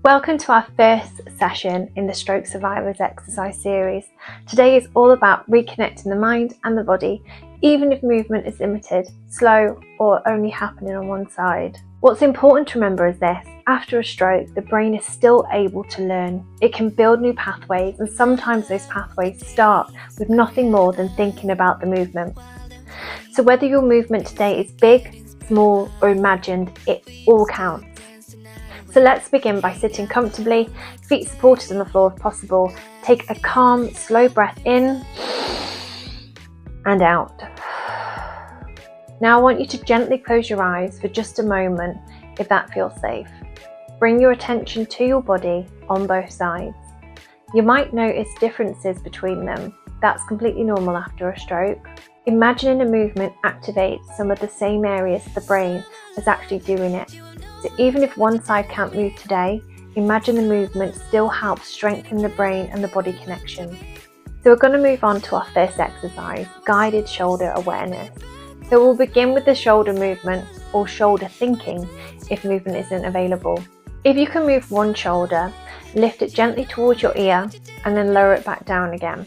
Welcome to our first session in the Stroke Survivors exercise series. Today is all about reconnecting the mind and the body, even if movement is limited, slow, or only happening on one side. What's important to remember is this: after a stroke, the brain is still able to learn. It can build new pathways, and sometimes those pathways start with nothing more than thinking about the movement. So whether your movement today is big, small, or imagined, it all counts. So let's begin by sitting comfortably, feet supported on the floor if possible. Take a calm, slow breath in and out. Now I want you to gently close your eyes for just a moment if that feels safe. Bring your attention to your body on both sides. You might notice differences between them. That's completely normal after a stroke. Imagining a movement activates some of the same areas of the brain as actually doing it. So even if one side can't move today, imagine the movement still helps strengthen the brain and the body connection. So we're going to move on to our first exercise, guided shoulder awareness. So we'll begin with the shoulder movement or shoulder thinking if movement isn't available. If you can move one shoulder, lift it gently towards your ear and then lower it back down again.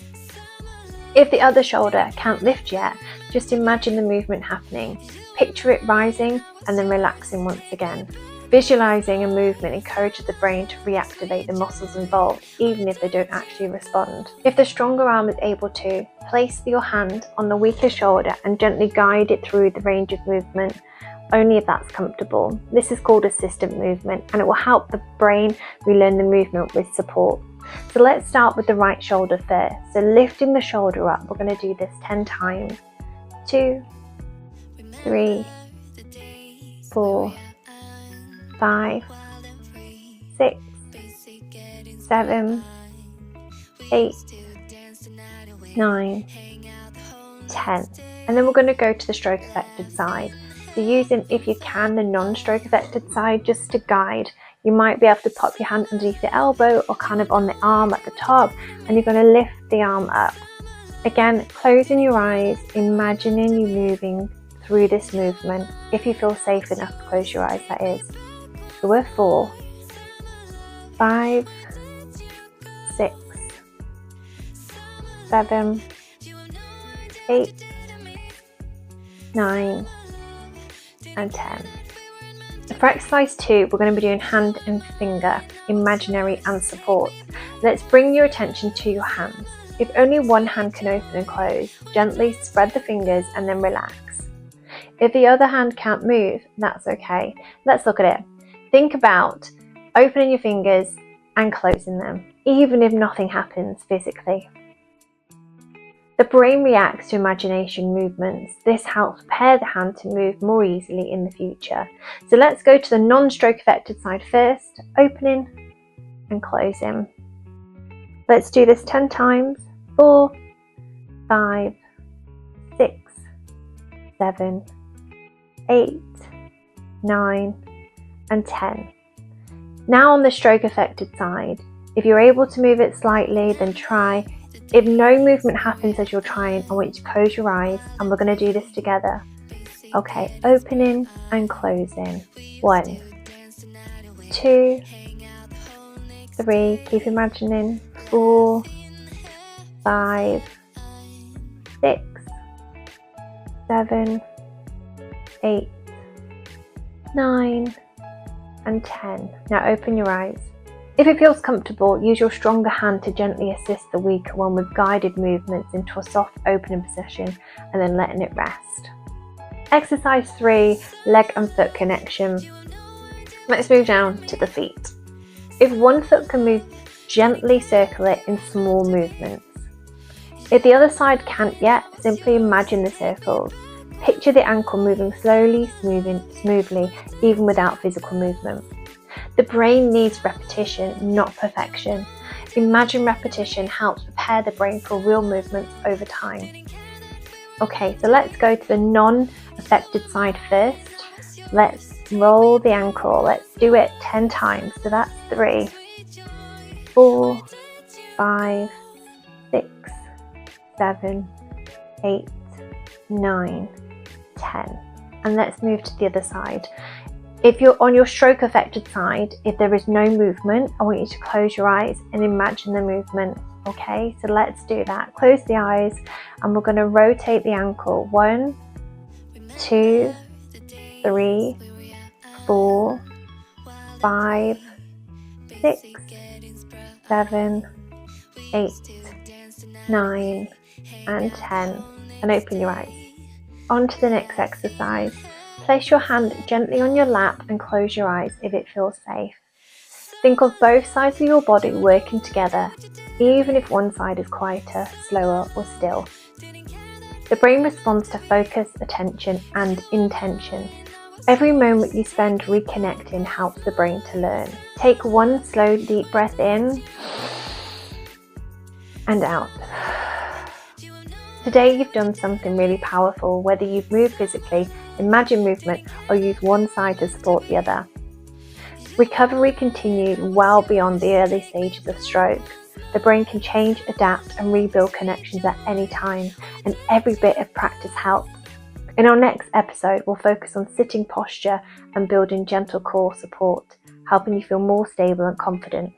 If the other shoulder can't lift yet, just imagine the movement happening. Picture it rising and then relaxing once again. Visualizing a movement encourages the brain to reactivate the muscles involved, even if they don't actually respond. If the stronger arm is able to, place your hand on the weaker shoulder and gently guide it through the range of movement, only if that's comfortable. This is called assistant movement, and it will help the brain relearn the movement with support. So let's start with the right shoulder first. So lifting the shoulder up, we're going to do this 10 times. 2, 3, 4, 5, 6, 7, 8, 9, 10. And then we're going to go to the stroke affected side. So using, if you can, the non-stroke affected side just to guide. You might be able to pop your hand underneath the elbow or kind of on the arm at the top, and you're going to lift the arm up. Again, closing your eyes, imagining you moving through this movement. If you feel safe enough to close your eyes, that is. So we're 4, 5, 6, 7, 8, 9, and 10. For exercise 2, we're going to be doing hand and finger, imaginary and support. Let's bring your attention to your hands. If only one hand can open and close, gently spread the fingers and then relax. If the other hand can't move, that's okay. Let's look at it. Think about opening your fingers and closing them, even if nothing happens physically. The brain reacts to imagination movements. This helps prepare the hand to move more easily in the future. So let's go to the non-stroke affected side first, opening and closing. Let's do this 10 times. 4, 5, 6, 7, 8, 9, and 10. Now on the stroke affected side, if you're able to move it slightly, then try. If no movement happens as you're trying, I want you to close your eyes and we're going to do this together. Okay, opening and closing. 1, 2, 3, keep imagining. 4, 5, 6, 7, 8, 9, and 10. Now open your eyes. If it feels comfortable, use your stronger hand to gently assist the weaker one with guided movements into a soft opening position and then letting it rest. Exercise 3, leg and foot connection. Let's move down to the feet. If one foot can move, gently circle it in small movements. If the other side can't yet, simply imagine the circles. Picture the ankle moving slowly, smoothly, even without physical movement. The brain needs repetition, not perfection. Imagine repetition helps prepare the brain for real movements over time. Okay, so let's go to the non-affected side first. Let's roll the ankle. Let's do it 10 times. So that's 3, 4, 5, 6, 7, 8, 9, 10. And let's move to the other side. If you're on your stroke affected side, if there is no movement, I want you to close your eyes and imagine the movement. Okay, so let's do that. Close the eyes and we're going to rotate the ankle. 1, 2, 3, 4, 5, 6, 7, 8, 9 and 10, and open your eyes. On to the next exercise. Place your hand gently on your lap and close your eyes if it feels safe. Think of both sides of your body working together, even if one side is quieter, slower or still. The brain responds to focus, attention and intention. Every moment you spend reconnecting helps the brain to learn. Take one slow deep breath in and out. Today you've done something really powerful, whether you've moved physically, imagine movement or use one side to support the other. Recovery continues well beyond the early stages of stroke. The brain can change, adapt and rebuild connections at any time, and every bit of practice helps. In our next episode, we'll focus on sitting posture and building gentle core support, helping you feel more stable and confident.